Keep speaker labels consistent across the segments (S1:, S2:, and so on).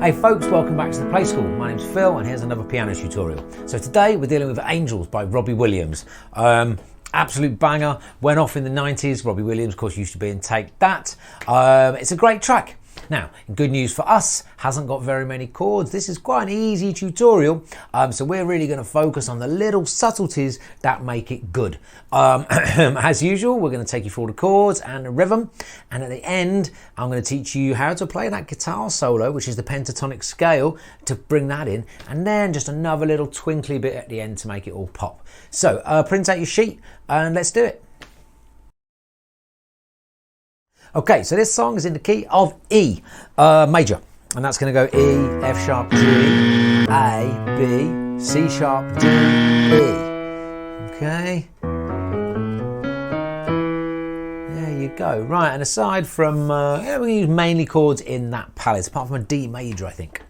S1: Hey folks, welcome back to the Play School. My name's Phil and here's another piano tutorial. So today we're dealing with Angels by Robbie Williams. Absolute banger, went off in the 90s. Robbie Williams, of course, used to be in Take That. It's a great track. Now, good news for us, hasn't got very many chords. This is quite an easy tutorial, so we're really going to focus on the little subtleties that make it good. As usual, we're going to take you through the chords and the rhythm, and at the end, I'm going to teach you how to play that guitar solo, which is the pentatonic scale, to bring that in, and then just another little twinkly bit at the end to make it all pop. So, print out your sheet, and let's do it. Okay, so this song is in the key of E major, and that's going to go E, F sharp, G, A, B, C sharp, D, E. Okay. There you go. Right, and aside from, we're going to use mainly chords in that palette, apart from a D major, I think.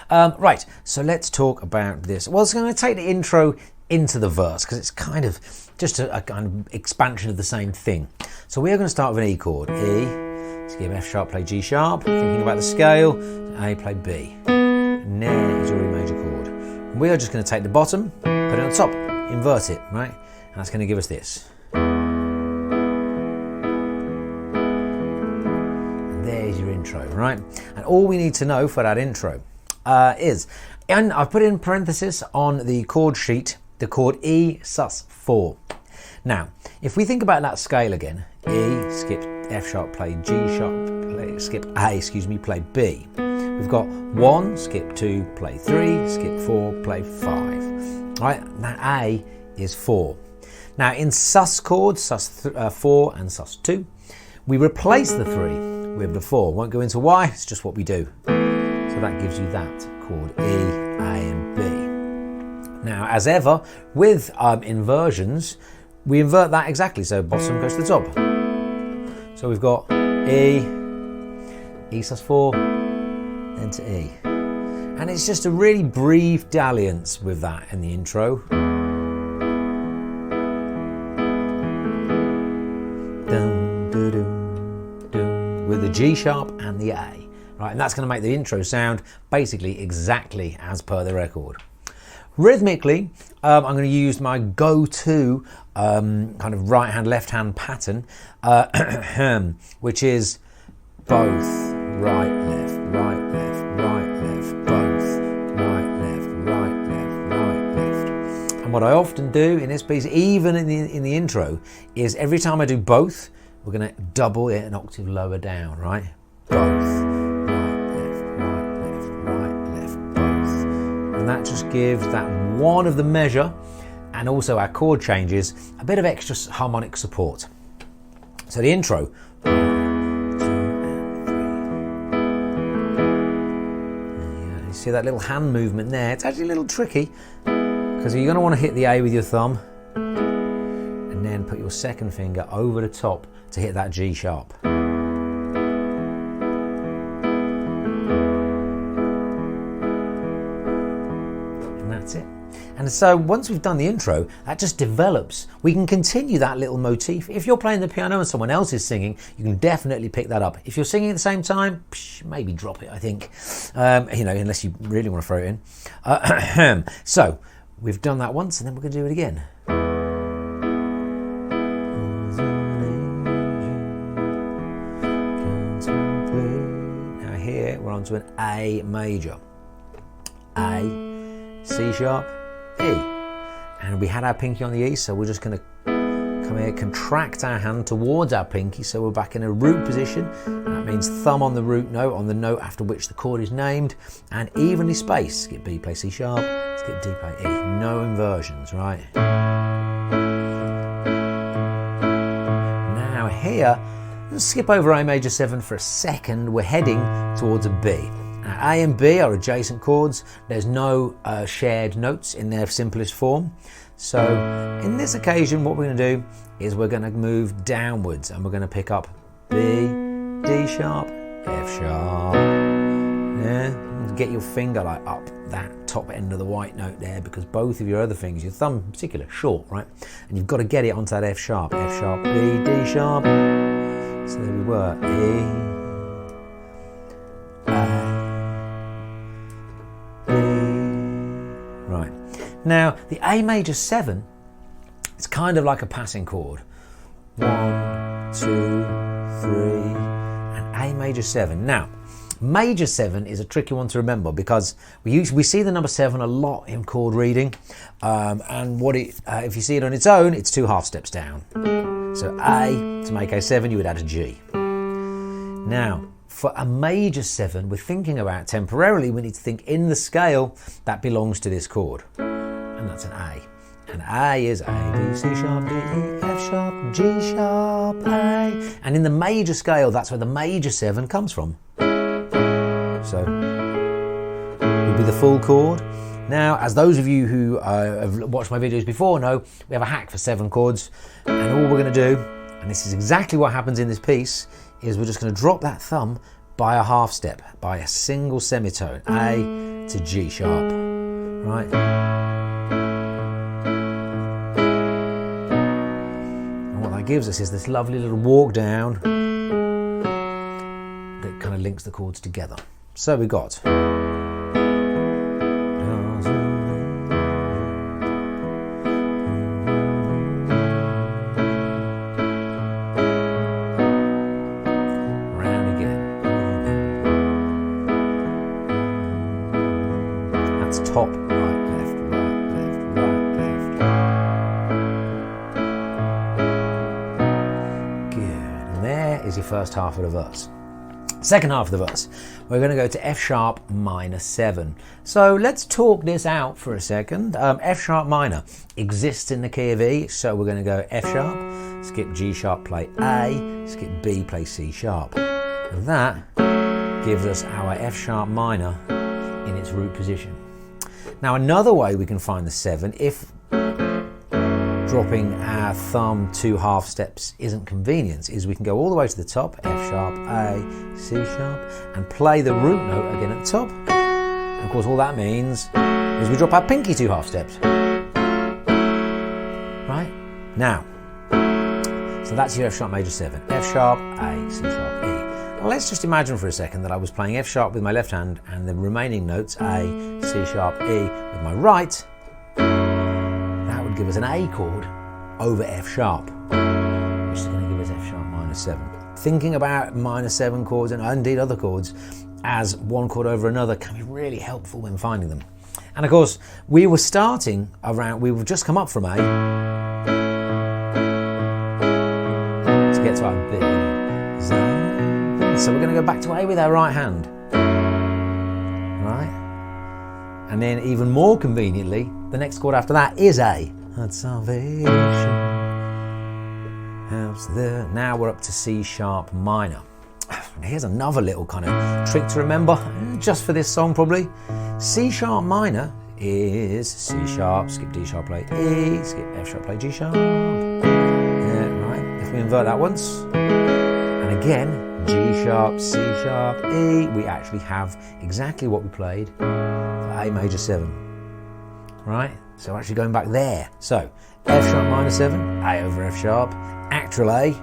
S1: Right, so let's talk about this. Well, it's going to take the intro into the verse because it's kind of just a kind of expansion of the same thing. So we are going to start with an E chord. E, skip F sharp, play G sharp. Thinking about the scale, A, play B. And then it's your E major chord. And we are just going to take the bottom, put it on top, invert it, right? And that's going to give us this. And there's your intro, right? And all we need to know for that intro is, and I've put in parenthesis on the chord sheet, the chord E sus4. Now, if we think about that scale again, E, skip F sharp, play G sharp, skip A, play B. We've got 1, skip 2, play 3, skip 4, play 5. Right, that A is 4. Now in sus chords, sus4 and sus2, we replace the 3 with the 4. Won't go into why, it's just what we do. So that gives you that chord E, A and B. Now, as ever, with inversions, we invert that exactly, so bottom goes to the top. So we've got E, E sus4, then to E. And it's just a really brief dalliance with that in the intro. Dun, dun, dun, dun, with the G sharp and the A. Right, and that's going to make the intro sound basically exactly as per the record. Rhythmically, I'm going to use my go-to kind of right-hand, left-hand pattern, which is both right, left, right, left, right, left, both right, left, right, left, right, left. And what I often do in this piece, even in the intro, is every time I do both, we're going to double it an octave lower down, right? Both. That just gives that one of the measure and also our chord changes a bit of extra harmonic support. So the intro. 1, 2 and 3. You see that little hand movement there? It's actually a little tricky because you're going to want to hit the A with your thumb and then put your second finger over the top to hit that G sharp. That's it. And so once we've done the intro, that just develops. We can continue that little motif. If you're playing the piano and someone else is singing, you can definitely pick that up. If you're singing at the same time, maybe drop it, I think. Unless you really want to throw it in. So we've done that once and then we're going to do it again. Now here we're on to an A major. A, C sharp, E. And we had our pinky on the E, so we're just going to come here, contract our hand towards our pinky, so we're back in a root position. That means thumb on the root note, on the note after which the chord is named, and evenly spaced. Skip B, play C sharp, skip D, play E. No inversions, right? Now here, let's skip over A major 7 for a second. We're heading towards a B. Now, A and B are adjacent chords. There's no shared notes in their simplest form. So in this occasion, what we're going to do is we're going to move downwards and we're going to pick up B, D sharp, F sharp. Yeah, get your finger like up that top end of the white note there, because both of your other fingers, your thumb in particular, short, right? And you've got to get it onto that F sharp, B, D sharp. So there we were, E, A, Right. Now, the A major 7, it's kind of like a passing chord. 1, 2, 3, and A major 7. Now, major 7 is a tricky one to remember because we see the number 7 a lot in chord reading, and if you see it on its own, it's 2 half steps down. So A, to make A7, you would add a G. Now, for a major 7, we're thinking about temporarily, we need to think in the scale that belongs to this chord, and that's an A. And A is A, B, C sharp, D, E, F sharp, G sharp, A. And in the major scale, that's where the major 7 comes from. So, would be the full chord. Now, as those of you who have watched my videos before know, we have a hack for 7 chords. And all we're going to do, and this is exactly what happens in this piece, is we're just going to drop that thumb by a half step, by a single semitone, A to G sharp, right? And what that gives us is this lovely little walk down that kind of links the chords together. So we got round again. That's top, right, left, right, left, right, left. Good. And there is your first half of the verse. Second half of the verse, we're going to go to F sharp minor 7. So let's talk this out for a second. F sharp minor exists in the key of E, so we're going to go F sharp, skip G sharp, play A, skip B, play C sharp. And that gives us our F sharp minor in its root position. Now another way we can find the 7, if dropping our thumb 2 half steps isn't convenient, is we can go all the way to the top, F sharp, A, C sharp, and play the root note again at the top. And of course all that means is we drop our pinky 2 half steps. Right? Now, so that's your F sharp major 7. F sharp, A, C sharp, E. Now let's just imagine for a second that I was playing F sharp with my left hand and the remaining notes A, C sharp, E with my right. Give us an A chord over F sharp, which is going to give us F sharp minor 7. Thinking about minor 7 chords and indeed other chords as one chord over another can be really helpful when finding them. And of course, we've just come up from A to get to our B. So we're going to go back to A with our right hand. Right? And then even more conveniently, the next chord after that is A. That salvation helps there. Now we're up to C sharp minor. And here's another little kind of trick to remember, just for this song probably. C sharp minor is C sharp, skip D sharp, play E, skip F sharp, play G sharp. Yeah, right. If we invert that once, and again, G sharp, C sharp, E, we actually have exactly what we played for A major 7. Right? So actually going back there. So F sharp minor 7, A over F sharp, actual A.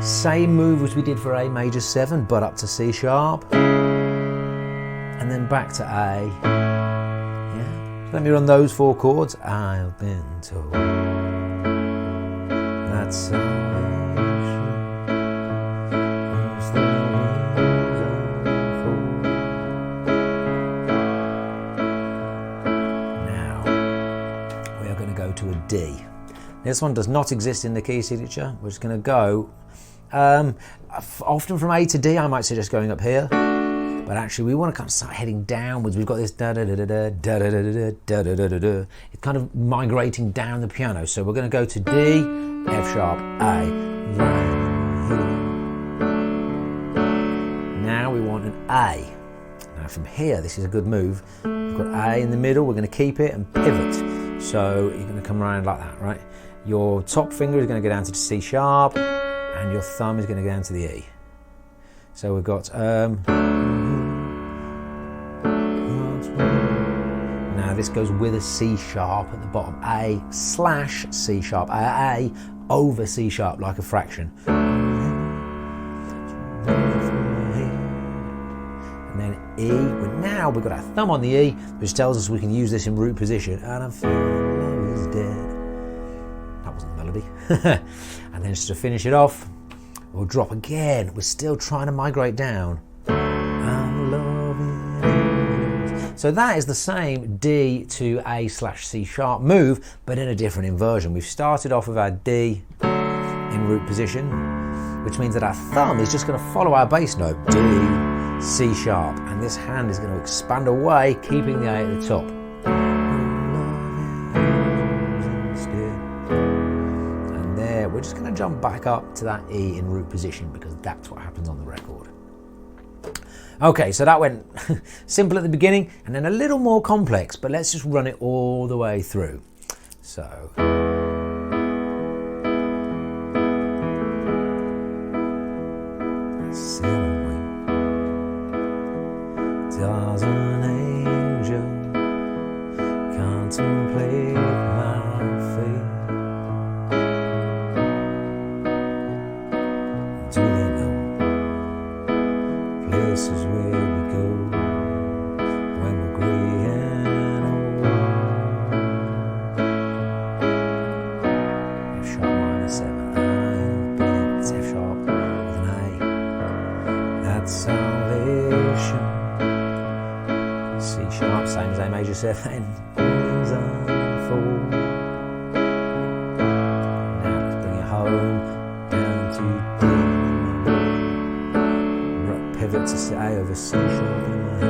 S1: Same move as we did for A major 7, but up to C sharp. And then back to A. Yeah. So let me run those 4 chords. I've been told that salvation is the to a D. This one does not exist in the key signature. We're just going to go often from A to D. I might suggest going up here, but actually we want to kind of start heading downwards. We've got this da da da da da da da da da da da da da. It's kind of migrating down the piano. So we're going to go to D, F sharp, A. Now we want an A. Now from here, this is a good move. We've got A in the middle. We're going to keep it and pivot. So you're going to come around like that, right? Your top finger is going to go down to the C sharp, and your thumb is going to go down to the E. So we've got now this goes with a C sharp at the bottom, A slash C sharp, A over C sharp like a fraction. And then E. But now we've got our thumb on the E, which tells us we can use this in root position. And I'm feeling love is dead. That wasn't the melody. And then just to finish it off, we'll drop again. We're still trying to migrate down. I'm loving you. So that is the same D to A/C sharp move, but in a different inversion. We've started off with our D in root position, which means that our thumb is just going to follow our bass note, D, C sharp, and this hand is going to expand away, keeping the A at the top. And there, we're just going to jump back up to that E in root position because that's what happens on the record. Okay, so that went simple at the beginning and then a little more complex, but let's just run it all the way through. So. Does an angel contemplate my fate? Do they know places where we go when we're grey and old? F sharp minor 7, I and B, it's F sharp with an A. That's salvation. C sharp, same as A major 7, wings unfold. Now let's bring it home, down to D. Pivot to A over C sharp and A.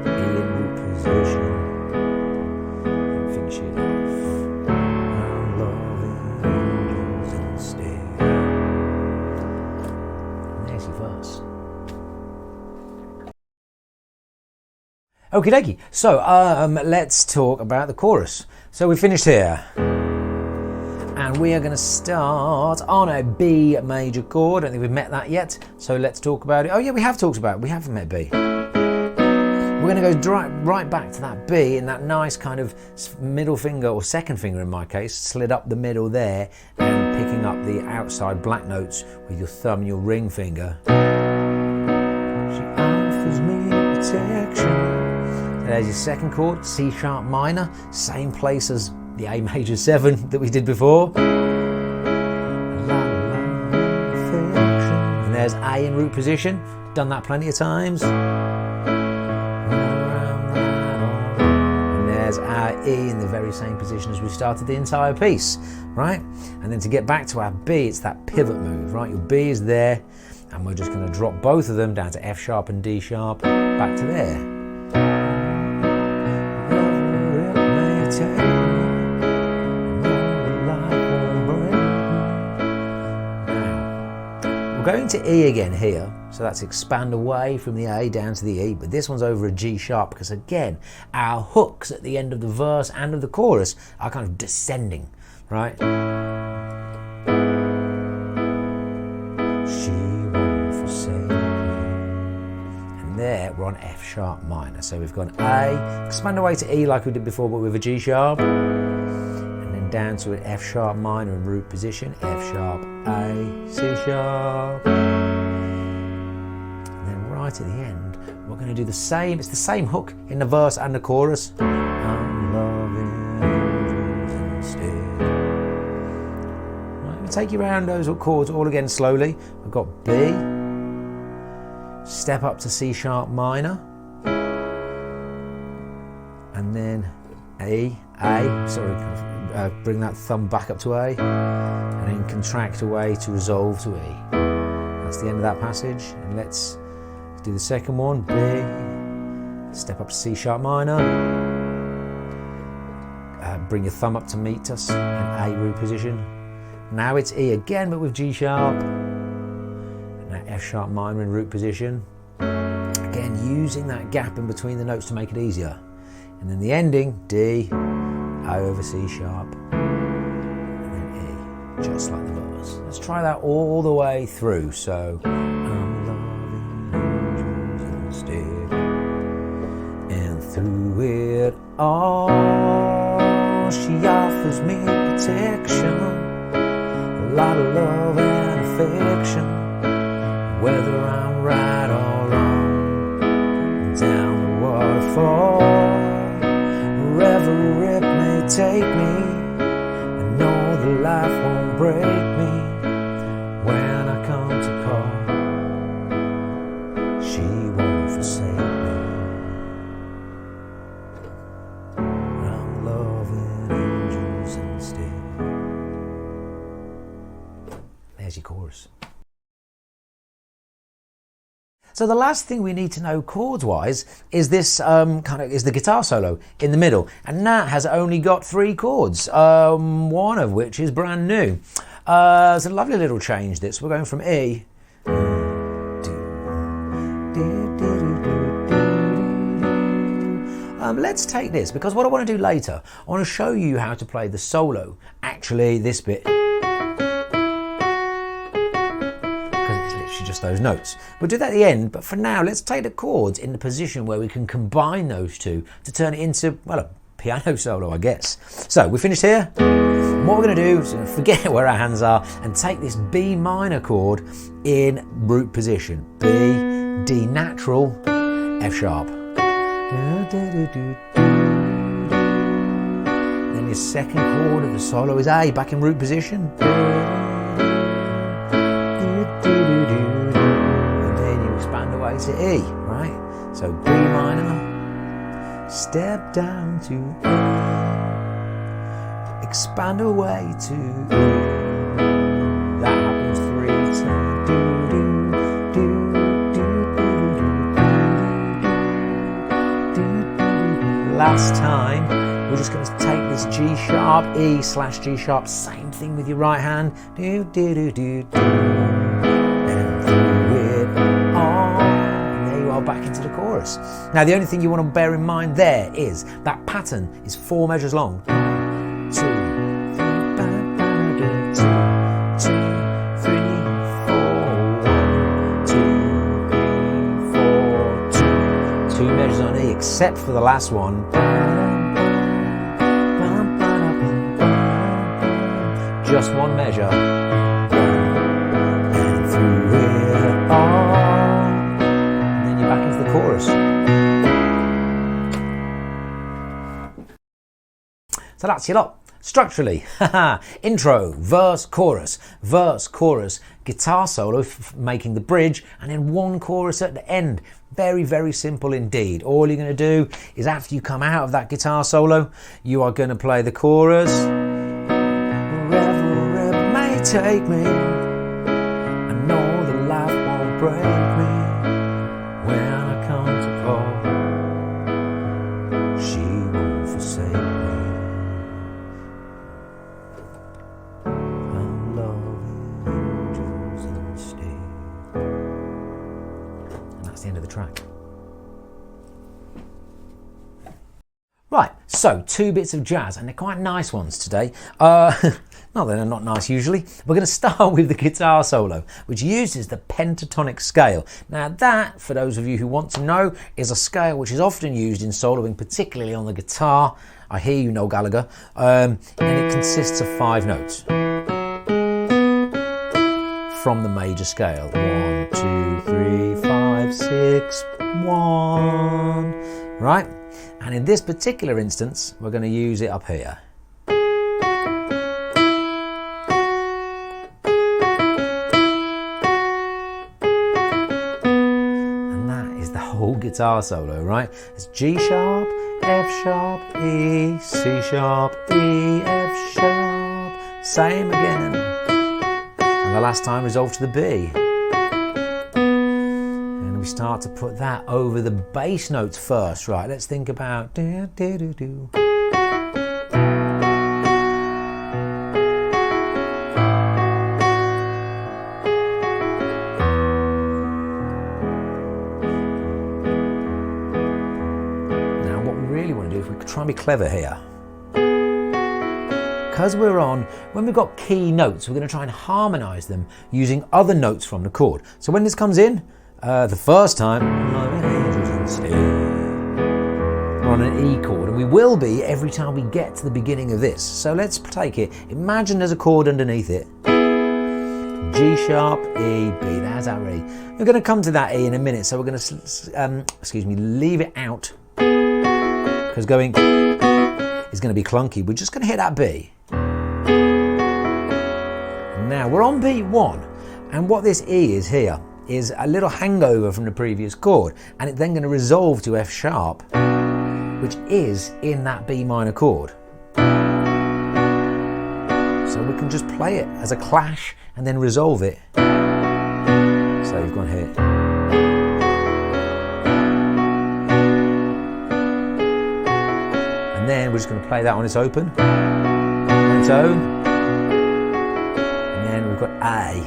S1: E in root position. And finish it off. I'm loving angels instead. And there's your verse. Okie dokie, so let's talk about the chorus. So we finished here. And we are going to start on a B major chord. I don't think we've met that yet, so let's talk about it. Oh yeah, we have talked about it. We haven't met B. We're going to go right back to that B in that nice kind of middle finger, or second finger in my case, slid up the middle there and picking up the outside black notes with your thumb and your ring finger. She offers me protection. There's your second chord, C sharp minor, same place as the A major 7 that we did before. And there's A in root position, done that plenty of times. And there's our E in the very same position as we started the entire piece, right? And then to get back to our B, it's that pivot move, right? Your B is there, and we're just going to drop both of them down to F sharp and D sharp, back to there. We're going to E again here, so that's expand away from the A down to the E, but this one's over a G sharp because again, our hooks at the end of the verse and of the chorus are kind of descending, right? She won't forsake me. And there, we're on F sharp minor. So we've gone A, expand away to E like we did before, but with a G sharp. Down to an F sharp minor in root position, F sharp, A, C sharp. And then right at the end, we're going to do the same, it's the same hook in the verse and the chorus. I'm loving angels instead. Right, let me take you around those chords all again slowly. We've got B, step up to C sharp minor, and then A, bring that thumb back up to A, and then contract away to resolve to E. That's the end of that passage. And let's do the second one, B, step up to C sharp minor, bring your thumb up to meet us in A root position. Now it's E again, but with G sharp, and now F sharp minor in root position. Again, using that gap in between the notes to make it easier. And then the ending, D, A over C sharp, and then E, just like the verse. Let's try that all the way through. So, I'm loving angels instead, and through it all, she offers me protection, a lot of love and affection, whether I'm right or wrong. down the waterfall. Wherever it may take me, I know the life won't break me when I come to call. She won't forsake me. I'm loving angels instead. There's your chorus. So the last thing we need to know chords-wise is this is the guitar solo in the middle, and that has only got 3 chords, one of which is brand new. It's a lovely little change. This we're going from E. Let's take this, because what I want to do later, I want to show you how to play the solo. Actually, this bit. Just those notes. We'll do that at the end, but for now let's take the chords in the position where we can combine those two to turn it into, well, a piano solo, I guess. So we're finished here. And what we're going to do is forget where our hands are and take this B minor chord in root position. B, D natural, F sharp. Then your second chord of the solo is A, back in root position. To E, right? So B minor, step down to E, expand away to E. That happens 3 times. Last time, we're just going to take this G sharp, E slash G sharp, same thing with your right hand. And through it on. Back into the chorus. Now the only thing you want to bear in mind there is that pattern is 4 measures long. 2, 3, 2 measures on E, except for the last one. Just 1 measure. And through it all. Back into the chorus. So that's your lot. Structurally, intro, verse, chorus, guitar solo making the bridge, and then 1 chorus at the end. Very, very simple indeed. All you're going to do is after you come out of that guitar solo, you are going to play the chorus. Wherever it may take me, I know the life won't break me. When I come to call, she won't forsake me. I'm loving angels instead. And that's the end of the track. Right, so 2 bits of jazz, and they're quite nice ones today. Not that they're not nice usually. We're going to start with the guitar solo, which uses the pentatonic scale. Now that, for those of you who want to know, is a scale which is often used in soloing, particularly on the guitar. I hear you, Noel Gallagher. And it consists of 5 notes from the major scale. 1, 2, 3, 5, 6, 1. Right? And in this particular instance, we're going to use it up here. Whole guitar solo, right? It's G sharp, F sharp, E, C sharp, E, F sharp, same again. And the last time resolved to the B. And we start to put that over the bass notes first, right? Let's think about do, do, do, do. Try and be clever here. Because when we've got key notes, we're going to try and harmonise them using other notes from the chord. So when this comes in, the first time, we're on an E chord, and we will be every time we get to the beginning of this. So let's take it. Imagine there's a chord underneath it. G sharp, E, B. There's our E. We're going to come to that E in a minute, so we're going to, leave it out because going is going to be clunky. We're just going to hit that B. Now we're on B1, and what this E is here is a little hangover from the previous chord, and it's then going to resolve to F sharp, which is in that B minor chord. So we can just play it as a clash and then resolve it. So you've gone here. And then we're just going to play that on its open, on its own. And then we've got A.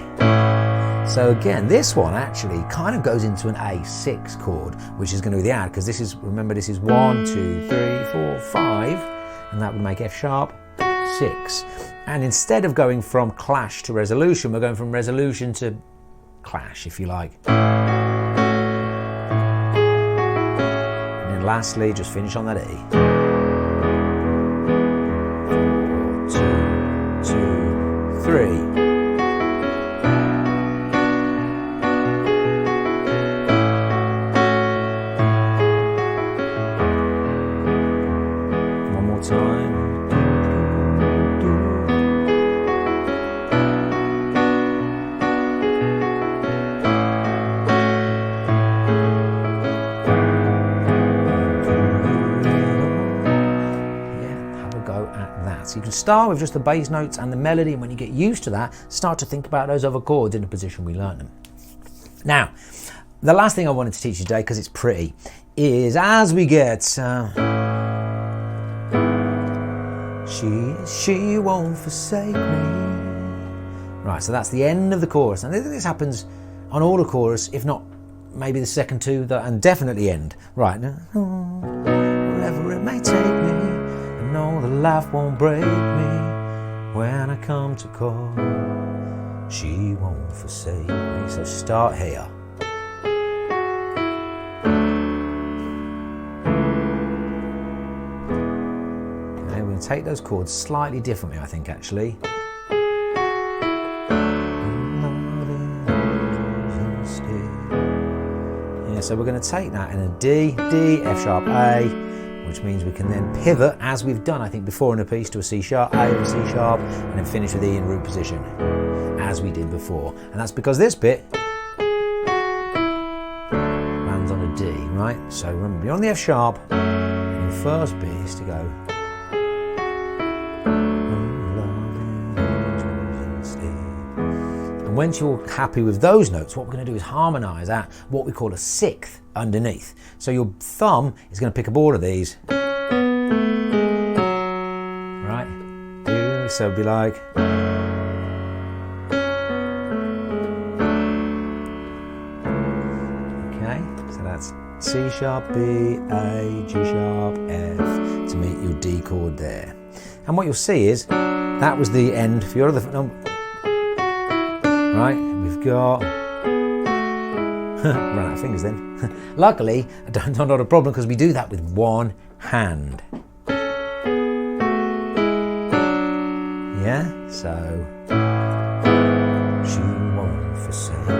S1: So again, this one actually kind of goes into an A6 chord, which is going to be the add, because this is, remember, this is 1, 2, 3, 4, 5, and that would make F sharp 6. And instead of going from clash to resolution, we're going from resolution to clash, if you like. And then lastly, just finish on that E. 4, 2, 2, 3. So you can start with just the bass notes and the melody, and when you get used to that, start to think about those other chords in the position we learned them. Now, the last thing I wanted to teach you today, because it's pretty, is as we get she won't forsake me. Right, so that's the end of the chorus, and this happens on all the chorus, if not maybe the second two, and definitely end. Right, wherever it may take me. No, the life won't break me when I come to call. She won't forsake me. So start here. Okay, we're going to take those chords slightly differently, I think, actually. Yeah, so we're going to take that in a D, D, F sharp, A, which means we can then pivot, as we've done, I think, before in a piece, to a C sharp, A, and C sharp, and then finish with E in root position, as we did before. And that's because this bit lands on a D, right? So remember, you're on the F sharp, and your first bit is to go. And once you're happy with those notes, what we're going to do is harmonise at what we call a sixth underneath. So your thumb is going to pick up all of these. Right? So it'll be like. Okay, so that's C sharp, B, A, G sharp, F to meet your D chord there. And what you'll see is that was the end for your other. Right, we've got. Run out of fingers then. Luckily, not a problem, because we do that with one hand. Yeah, so she won't forsake me.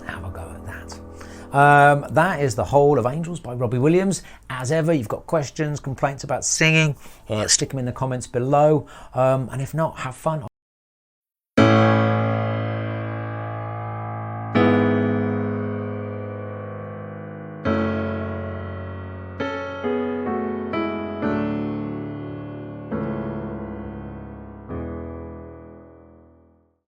S1: Have a go at that. That is the whole of Angels by Robbie Williams. As ever, you've got questions, complaints about singing, stick them in the comments below. And if not, have fun.